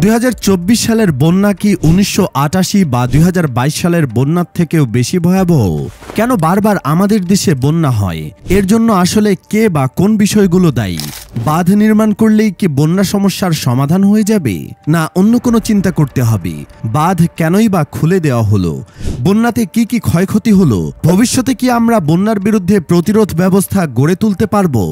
2024 সালের বন্যা কি 1988 বা 2022 সালের বন্যার থেকেও বেশি ভয়াবহ? কেন বারবার আমাদের দেশে বন্যা হয়? এর জন্য আসলে কে বা কোন বিষয়গুলো দায়ী? বাঁধ নির্মাণ করলেই কি বন্যা সমস্যার সমাধান হয়ে যাবে, না অন্য কোনো চিন্তা করতে হবে? বাঁধ কেনই বা খুলে দেওয়া হলো? বন্যাতে কি কি ক্ষয়ক্ষতি হলো? ভবিষ্যতে কি আমরা বন্যার বিরুদ্ধে প্রতিরোধ ব্যবস্থা গড়ে তুলতে পারবো,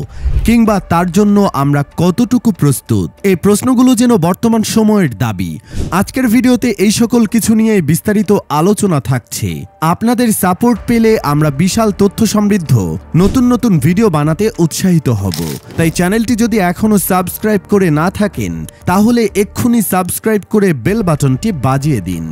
কিংবা তার জন্য আমরা কতটুকু প্রস্তুত? এই প্রশ্নগুলো যেন বর্তমান সময়ের দাবি। আজকের ভিডিওতে এই সকল কিছু নিয়ে বিস্তারিত আলোচনা থাকছে। আপনাদের সাপোর্ট পেলে আমরা বিশাল তথ্য সমৃদ্ধ নতুন নতুন ভিডিও বানাতে উৎসাহিত হব। তাই চ্যানেলটি যদি এখনো সাবস্ক্রাইব করে না থাকেন, তাহলে এক্ষুনি সাবস্ক্রাইব করে বেল বাটনটি বাজিয়ে দিন।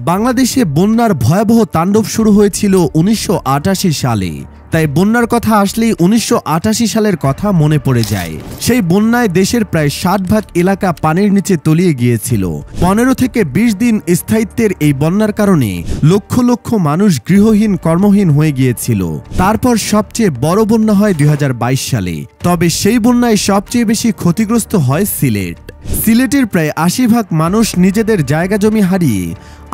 বাংলাদেশে বন্যার ভয়াবহ তাণ্ডব শুরু হয়েছিল 1988 সালে। তাই বন্যার কথা আসলেই 1988 সালের কথা মনে পড়ে যায়। সেই বন্যায় দেশের প্রায় 60% এলাকা পানির নিচে তলিয়ে গিয়েছিল। 15 থেকে 20 দিন স্থায়িত্বের এই বন্যার কারণে লক্ষ লক্ষ মানুষ গৃহহীন, কর্মহীন হয়ে গিয়েছিল। তারপর সবচেয়ে বড় বন্যা হয় 2022 সালে। তবে সেই বন্যায় সবচেয়ে বেশি ক্ষতিগ্রস্ত হয় সিলেট। সিলেটের প্রায় 80% মানুষ নিজেদের জায়গা জমি হারিয়ে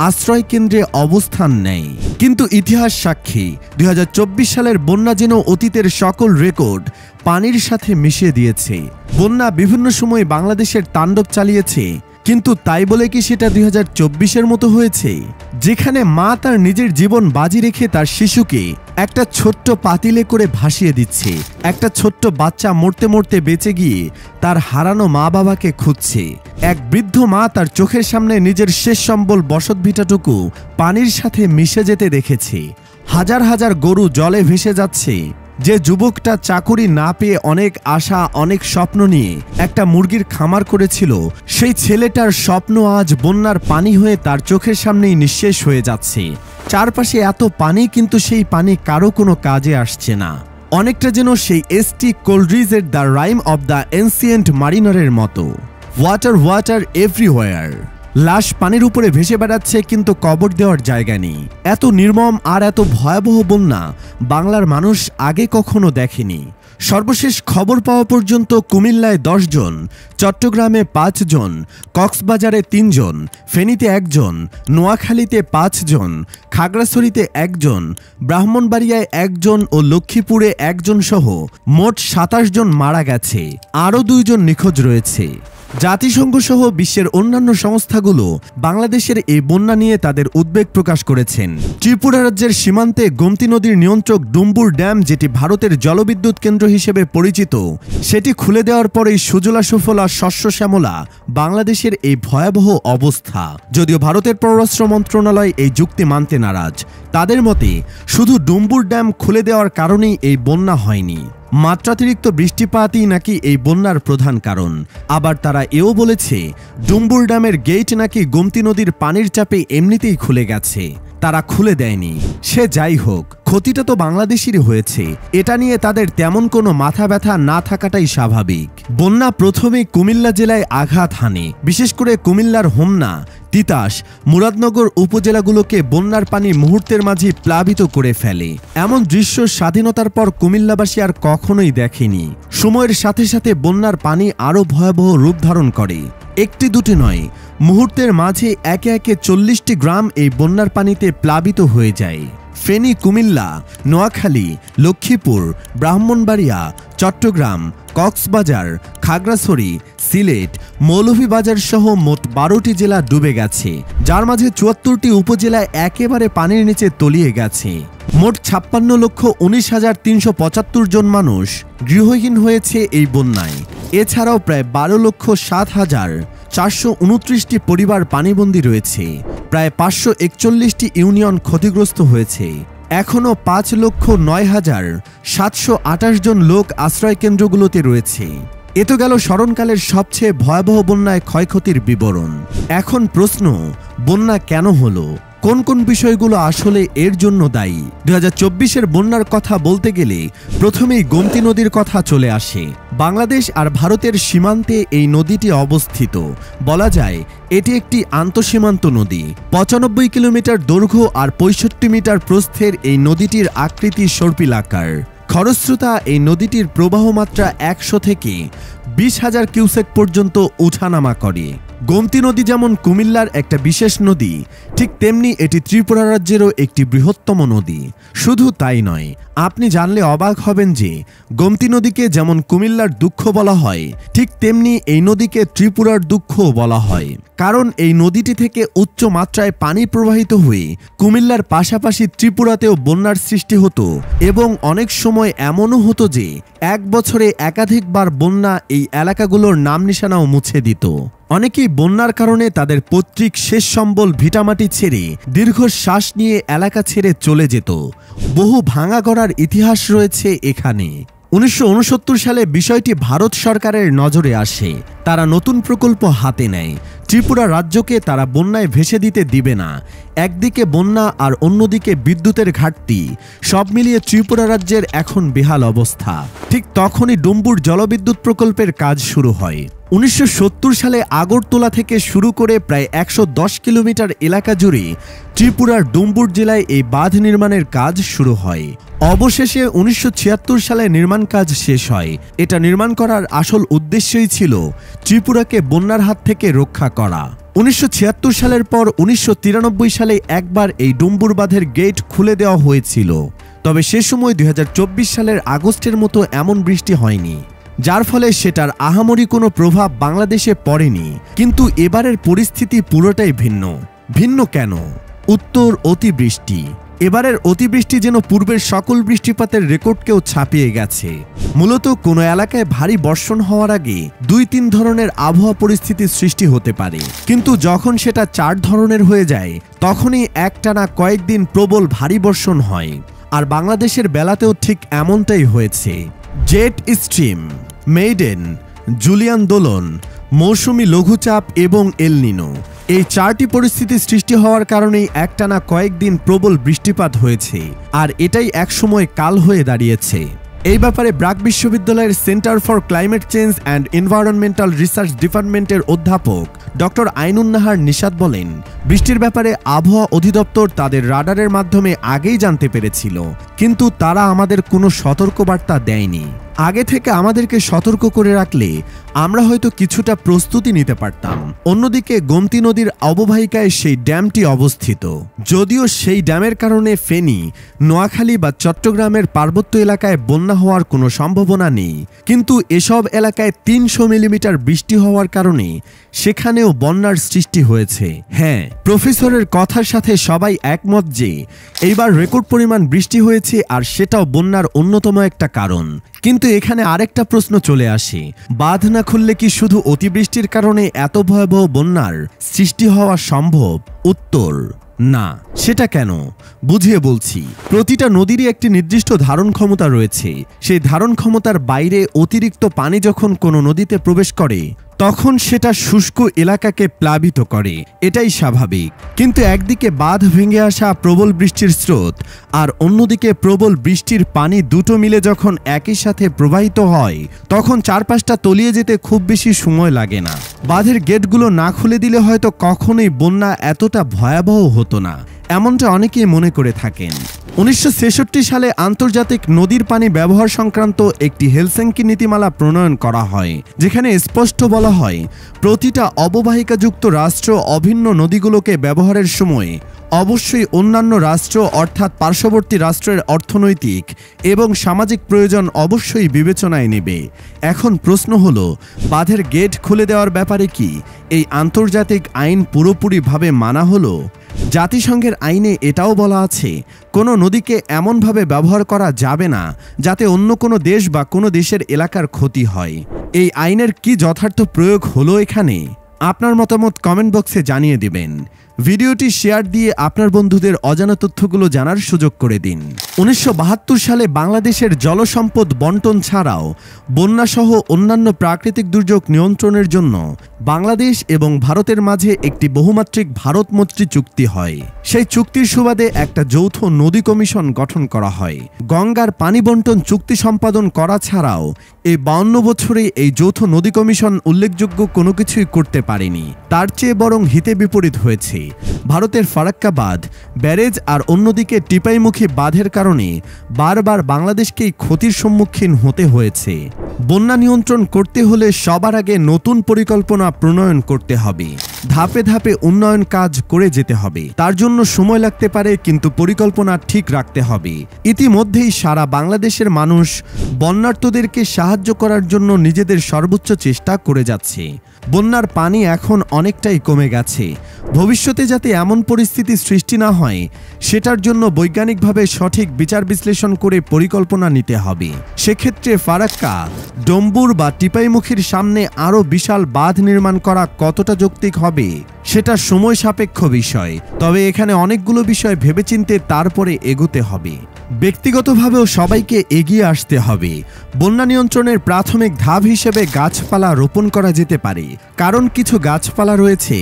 আশ্রয় কেন্দ্রে অবস্থান নেয়। কিন্তু ইতিহাস সাক্ষী, 2024 সালের বন্যা যেন অতীতের সকল রেকর্ড পানির সাথে মিশিয়ে দিয়েছে। বন্যা বিভিন্ন সময় বাংলাদেশের তাণ্ডব চালিয়েছে, কিন্তু তাই বলে কি সেটা 2024-এর মতো হয়েছে, যেখানে মা তার নিজের জীবন বাজি রেখে তার শিশুকে একটা ছোট্ট পাতিলে করে ভাসিয়ে দিচ্ছে? একটা ছোট্ট বাচ্চা মরতে মরতে বেঁচে গিয়ে তার হারানো মা বাবাকে খুঁজছে। এক বৃদ্ধ মা তার চোখের সামনে নিজের শেষ সম্বল বসতভিটাটুকু পানির সাথে মিশে যেতে দেখেছে। হাজার হাজার গরু জলে ভেসে যাচ্ছে। যে যুবকটা চাকুরি না পেয়ে অনেক আশা, অনেক স্বপ্ন নিয়ে একটা মুরগির খামার করেছিল, সেই ছেলেটার স্বপ্ন আজ বন্যার পানি হয়ে তার চোখের সামনেই নিঃশেষ হয়ে যাচ্ছে। চারপাশে এত পানি, কিন্তু সেই পানি কারো কোনো কাজে আসছে না। অনেকটা যেন সেই এস.টি. কোলরিজের the rime of the ancient মারিনারের মতো। Water water everywhere. লাশ পানির উপরে ভেসে বেড়াচ্ছে, কিন্তু কবর দেওয়ার জায়গা নেই। এত নির্মম আর এত ভয়াবহ বন্যা বাংলার মানুষ আগে কখনো দেখেনি। সর্বশেষ খবর পাওয়া পর্যন্ত কুমিল্লায় 10 জন, চট্টগ্রামে 5 জন, কক্সবাজারে 3 জন, ফেনীতে 1 জন, নোয়াখালীতে 5 জন, খাগড়াছড়িতে 1 জন, ব্রাহ্মণবাড়িয়ায় 1 জন ও লক্ষ্মীপুরে 1 জন সহ মোট 27 জন মারা গেছে। আরও 2 জন নিখোঁজ রয়েছে। জাতিসংঘ সহ বিশ্বের অন্যান্য সংস্থাগুলো বাংলাদেশের এই বন্যা নিয়ে তাদের উদ্বেগ প্রকাশ করেছেন। ত্রিপুরা রাজ্যের সীমান্তে গোমতী নদীর নিয়ন্ত্রক ডুম্বুর ড্যাম, যেটি ভারতের জলবিদ্যুৎ কেন্দ্র হিসেবে পরিচিত, সেটি খুলে দেওয়ার পরেই সুজলা সুফলা শস্য শ্যামলা বাংলাদেশের এই ভয়াবহ অবস্থা। যদিও ভারতের পররাষ্ট্র মন্ত্রণালয় এই যুক্তি মানতে নারাজ। তাদের মতে শুধু ডুম্বুর ড্যাম খুলে দেওয়ার কারণেই এই বন্যা হয়নি, মাত্রাতিরিক্ত বৃষ্টিপাতই নাকি এই বন্যার প্রধান কারণ। আবার তারা এও বলেছে ডুম্বুর ড্যামের গেট নাকি গোমতী নদীর পানির চাপে এমনিতেই খুলে গেছে, তারা খুলে দেয়নি। সে যাই হোক, ক্ষতিটা তো বাংলাদেশেরই হয়েছে। এটা নিয়ে তাদের তেমন কোনো মাথা ব্যথা না থাকাটাই স্বাভাবিক। বন্যা প্রথমে কুমিল্লা জেলায় আঘাত হানে। বিশেষ করে কুমিল্লার হোমনা, তিতাস, মুরাদনগর উপজেলাগুলোকে বন্যার পানি মুহূর্তের মাঝে প্লাবিত করে ফেলে। এমন দৃশ্য স্বাধীনতার পর কুমিল্লাবাসী আর কখনোই দেখেনি। সময়ের সাথে সাথে বন্যার পানি আরও ভয়াবহ রূপ ধারণ করে। একটি দুটি নয়, মুহূর্তের মাঝে একে একে 40টি গ্রাম এই বন্যার পানিতে প্লাবিত হয়ে যায়। ফেনী, কুমিল্লা, নোয়াখালী, লক্ষ্মীপুর, ব্রাহ্মণবাড়িয়া, চট্টগ্রাম, কক্সবাজার, খাগড়াছড়ি, সিলেট, মৌলভীবাজার সহ মোট 12টি জেলা ডুবে গেছে, যার মাঝে 74টি উপজেলা একেবারে পানির নিচে তলিয়ে গেছে। মোট 56,19,375 জন মানুষ গৃহহীন হয়েছে এই বন্যায়। এছাড়াও প্রায় 12,07,429টি পরিবার পানিবন্দী রয়েছে। প্রায় 541টি ইউনিয়ন ক্ষতিগ্রস্ত হয়েছে। এখনও 5,09,728 জন লোক আশ্রয় কেন্দ্রগুলোতে রয়েছে। এ তো গেল স্মরণকালের সবচেয়ে ভয়াবহ বন্যায় ক্ষয়ক্ষতির বিবরণ। এখন প্রশ্ন, বন্যা কেন হলো? কোন কোন বিষয়গুলো আসলে এর জন্য দায়ী? 2024-এর বন্যার কথা বলতে গেলে প্রথমেই গোমতী নদীর কথা চলে আসে। বাংলাদেশ আর ভারতের সীমান্তে এই নদীটি অবস্থিত। বলা যায় এটি একটি আন্তঃসীমান্ত নদী। 95 কিলোমিটার দৈর্ঘ্য আর 65 মিটার প্রস্থের এই নদীটির আকৃতি সর্পিলাকার। খরস্রোতা এই নদীটির প্রবাহ মাত্রা 100 থেকে 20,000 কিউসেক পর্যন্ত উঠানামা করে। গোমতী নদী যেমন কুমিল্লার একটা বিশেষ নদী, ঠিক তেমনি এটি ত্রিপুরা রাজ্যেরও একটি বৃহত্তম নদী। শুধু তাই নয়, আপনি জানলে অবাক হবেন যে গোমতী নদীকে যেমন কুমিল্লার দুঃখ বলা হয়, ঠিক তেমনি এই নদীকে ত্রিপুরার দুঃখও বলা হয়। কারণ এই নদীটি থেকে উচ্চ মাত্রায় পানি প্রবাহিত হয়ে কুমিল্লার পাশাপাশি ত্রিপুরাতেও বন্যার সৃষ্টি হতো এবং অনেক সময় এমনও হতো যে এক বছরে একাধিকবার বন্যা এই এলাকাগুলোর নাম নিশানাও মুছে দিত। অনেকেই বন্যার কারণে তাদের পৈতৃক শেষ সম্বল ভিটামাটি ছেড়ে দীর্ঘ শ্বাস নিয়ে এলাকা ছেড়ে চলে যেত। বহু ভাঙা গড়ার ইতিহাস রয়েছে এখানে। 1969 সালে বিষয়টি ভারত সরকারের নজরে আসে। তারা নতুন প্রকল্প হাতে নেয়। ত্রিপুরা রাজ্যকে তারা বন্যায় ভেসে দিতে দিবে না। একদিকে বন্যা আর অন্যদিকে বিদ্যুতের ঘাটতি, সব মিলিয়ে ত্রিপুরা রাজ্যের এখন বেহাল অবস্থা। ঠিক তখনই ডুম্বুর জলবিদ্যুৎ প্রকল্পের কাজ শুরু হয়। 1970 সালে আগরতলা থেকে শুরু করে প্রায় 110 কিলোমিটার এলাকা জুড়ে ত্রিপুরার ডুম্বুর জেলায় এই বাঁধ নির্মাণের কাজ শুরু হয়। অবশেষে 1976 সালে নির্মাণ কাজ শেষ হয়। এটা নির্মাণ করার আসল উদ্দেশ্যই ছিল ত্রিপুরাকে বন্যার হাত থেকে রক্ষা করা। 1976 সালের পর 1993 সালে একবার এই ডুম্বুর বাঁধের গেট খুলে দেওয়া হয়েছিল। তবে সে সময় 2024 সালের আগস্টের মতো এমন বৃষ্টি হয়নি, যার ফলে সেটার আহামরি কোনো প্রভাব বাংলাদেশে পড়েনি। কিন্তু এবারের পরিস্থিতি পুরোটাই ভিন্ন। ভিন্ন কেন? উত্তর, অতিবৃষ্টি। এবারের অতিবৃষ্টি যেন পূর্বের সকল বৃষ্টিপাতের রেকর্ডকেও ছাপিয়ে গেছে। মূলত কোনো এলাকায় ভারী বর্ষণ হওয়ার আগে 2-3 ধরনের আবহাওয়া পরিস্থিতির সৃষ্টি হতে পারে, কিন্তু যখন সেটা 4 ধরনের হয়ে যায় তখনই একটানা কয়েকদিন প্রবল ভারী বর্ষণ হয়। আর বাংলাদেশের বেলাতেও ঠিক এমনটাই হয়েছে। জেট স্ট্রিম, মেইডেন, জুলিয়ান দোলন, মৌসুমী লঘুচাপ এবং এল নিনো, এই 4টি পরিস্থিতি সৃষ্টি হওয়ার কারণেই একটানা কয়েকদিন প্রবল বৃষ্টিপাত হয়েছে। আর এটাই একসময় কাল হয়ে দাঁড়িয়েছে। এই ব্যাপারে ব্রাক বিশ্ববিদ্যালয়ের centre for climate change and environmental research ডিপার্টমেন্টের অধ্যাপক ডক্টর আইনুন নাহার নিশাত বলেন, বৃষ্টির ব্যাপারে আবহাওয়া অধিদপ্তর তাদের রাডারের মাধ্যমে আগেই জানতে পেরেছিল, কিন্তু তারা আমাদের কোনো সতর্কবার্তা দেয়নি। আগে থেকে আমাদেরকে সতর্ক করে রাখলে আমরা হয়তো কিছুটা প্রস্তুতি নিতে পারতাম। অন্যদিকে গোমতী নদীর অববাহিকায় সেই ড্যামটি অবস্থিত। যদিও সেই ড্যামের কারণে ফেনী, নোয়াখালী বা চট্টগ্রামের পার্বত্য এলাকায় বন্যা হওয়ার কোনো সম্ভাবনা নেই, কিন্তু এসব এলাকায় 300 মিলিমিটার বৃষ্টি হওয়ার কারণে সেখানেও বন্যার সৃষ্টি হয়েছে। হ্যাঁ, প্রফেসরের কথার সাথে সবাই একমত যে এইবার রেকর্ড পরিমাণ বৃষ্টি হয়েছে, আর সেটাও বন্যার অন্যতম একটা কারণ। কিন্তু এখানে আরেকটা প্রশ্ন চলে আসে, বাঁধ না খুললে কি শুধু অতিবৃষ্টির কারণে এত ভয়াবহ বন্যার সৃষ্টি হওয়া সম্ভব? উত্তর, না। সেটা কেন? বুঝিয়ে বলছি। প্রতিটা নদীরই একটি নির্দিষ্ট ধারণ ক্ষমতা রয়েছে। সেই ধারণ ক্ষমতার বাইরে অতিরিক্ত পানি যখন কোনো নদীতে প্রবেশ করে তখন সেটা শুষ্ক এলাকাকে প্লাবিত করে, এটাই স্বাভাবিক। কিন্তু একদিকে বাঁধ ভেঙে আসা প্রবল বৃষ্টির স্রোত আর অন্যদিকে প্রবল বৃষ্টির পানি দুটো মিলে যখন একই সাথে প্রবাহিত হয় তখন চারপাশটা তলিয়ে যেতে খুব বেশি সময় লাগে না। বাঁধের গেটগুলো না খুলে দিলে হয়তো কখনোই বন্যা এতটা ভয়াবহ হতো না, এমনটা অনেকেই মনে করে থাকেন। 1966 সালে আন্তর্জাতিক নদীর পানি ব্যবহার সংক্রান্ত একটি হেলসিঙ্কি নীতিমালা প্রণয়ন করা হয়, যেখানে স্পষ্ট বলা হয় প্রতিটা অববাহিকাযুক্ত রাষ্ট্র অভিন্ন নদীগুলোকে ব্যবহারের সময় অবশ্যই অন্যান্য রাষ্ট্র অর্থাৎ পার্শ্ববর্তী রাষ্ট্রের অর্থনৈতিক এবং সামাজিক প্রয়োজন অবশ্যই বিবেচনায় নেবে। এখন প্রশ্ন হলো, বাঁধের গেট খুলে দেওয়ার ব্যাপারে কি এই আন্তর্জাতিক আইন পুরোপুরিভাবে মানা হলো? জাতিসংঘের আইনে এটাও বলা আছে কোনো নদীকে এমনভাবে ব্যবহার করা যাবে না যাতে অন্য কোনো দেশ বা কোনো দেশের এলাকার ক্ষতি হয়। এই আইনের কি যথার্থ প্রয়োগ হলো এখানে? আপনার মতামত কমেন্ট বক্সে জানিয়ে দিবেন। ভিডিওটি শেয়ার দিয়ে আপনার বন্ধুদের অজানা তথ্যগুলো জানার সুযোগ করে দিন। 1972 সালে বাংলাদেশের জলসম্পদ বন্টন ছাড়াও বন্যাসহ অন্যান্য প্রাকৃতিক দুর্যোগ নিয়ন্ত্রণের জন্য বাংলাদেশ এবং ভারতের মাঝে একটি বহুমাত্রিক ভারত মৈত্রী চুক্তি হয়। সেই চুক্তির সুবাদে একটা যৌথ নদী কমিশন গঠন করা হয়। গঙ্গার পানি বন্টন চুক্তি সম্পাদন করা ছাড়াও এই 52 বছরে এই যৌথ নদী কমিশন উল্লেখযোগ্য কোনো কিছুই করতে পারেনি, তার চেয়ে বরং হিতে বিপরীত হয়েছে। ভারতের ফারাক্কা বাঁধ, ব্যারেজ আর অন্যদিকে টিপাইমুখী বাঁধের কারণে বারবার বাংলাদেশকেই ক্ষতির সম্মুখীন হতে হয়েছে। বন্যা নিয়ন্ত্রণ করতে হলে সবার আগে নতুন পরিকল্পনা প্রণয়ন করতে হবে। ধাপে ধাপে উন্নয়ন কাজ করে যেতে হবে। তার জন্য সময় লাগতে পারে, কিন্তু পরিকল্পনা ঠিক রাখতে হবে। ইতিমধ্যেই সারা বাংলাদেশের মানুষ বন্যার্তদেরকে সাহায্য করার জন্য নিজেদের সর্বোচ্চ চেষ্টা করে যাচ্ছে। বন্যার পানি এখন অনেকটাই কমে গেছে। ভবিষ্যতে যাতে এমন পরিস্থিতি সৃষ্টি না হয় সেটার জন্য বৈজ্ঞানিকভাবে সঠিক বিচার বিশ্লেষণ করে পরিকল্পনা নিতে হবে। সেক্ষেত্রে ফারাক্কা, ডম্বুর বা টিপাইমুখীর সামনে আরও বিশাল বাঁধ নির্মাণ করা কতটা যৌক্তিক হবে সেটা সময় সাপেক্ষ বিষয়। তবে এখানে অনেকগুলো বিষয় ভেবেচিন্তে তারপরে এগোতে হবে। ব্যক্তিগতভাবেও সবাইকে এগিয়ে আসতে হবে। বন্যা নিয়ন্ত্রণের প্রাথমিক ধাপ হিসেবে গাছপালা রোপণ করা যেতে পারে, কারণ কিছু গাছপালা রয়েছে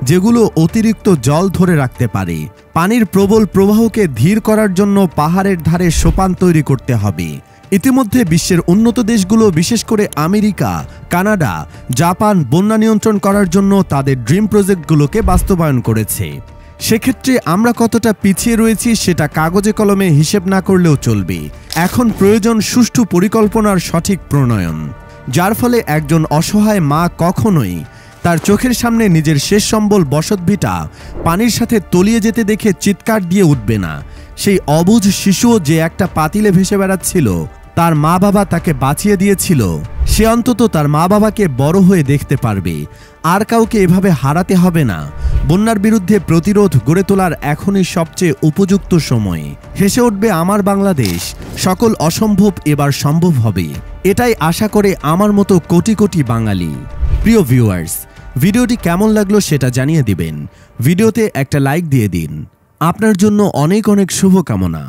যেগুলো অতিরিক্ত জল ধরে রাখতে পারে। পানির প্রবল প্রবাহকে ধীর করার জন্য পাহাড়ের ধারে সোপান তৈরি করতে হবে। ইতিমধ্যে বিশ্বের উন্নত দেশগুলো, বিশেষ করে আমেরিকা, কানাডা, জাপান বন্যা নিয়ন্ত্রণ করার জন্য তাদের ড্রিম প্রজেক্টগুলোকে বাস্তবায়ন করেছে। সেক্ষেত্রে আমরা কতটা পিছিয়ে রয়েছি সেটা কাগজে কলমে হিসেব না করলেও চলবে। এখন প্রয়োজন সুষ্ঠু পরিকল্পনার সঠিক প্রণয়ন, যার ফলে একজন অসহায় মা কখনোই তার চোখের সামনে নিজের শেষ সম্বল বসতভিটা পানির সাথে তলিয়ে যেতে দেখে চিৎকার দিয়ে উঠবে না। সেই অবুঝ শিশুও যে একটা পাতিলে ভেসে বেড়াচ্ছিল, তার মা বাবা তাকে বাঁচিয়ে দিয়েছিল, সে অন্তত তার মা বাবাকে বড় হয়ে দেখতে পারবে। আর কাউকে এভাবে হারাতে হবে না। বন্যার বিরুদ্ধে প্রতিরোধ গড়ে তোলার এখনই সবচেয়ে উপযুক্ত সময়। হেসে উঠবে আমার বাংলাদেশ, সকল অসম্ভব এবার সম্ভব হবে, এটাই আশা করে আমার মতো কোটি কোটি বাঙালি। প্রিয় ভিউয়ার্স, ভিডিওটি কেমন লাগলো সেটা জানিয়ে দিবেন। ভিডিওতে একটা লাইক দিয়ে দিন। আপনার জন্য অনেক অনেক শুভকামনা।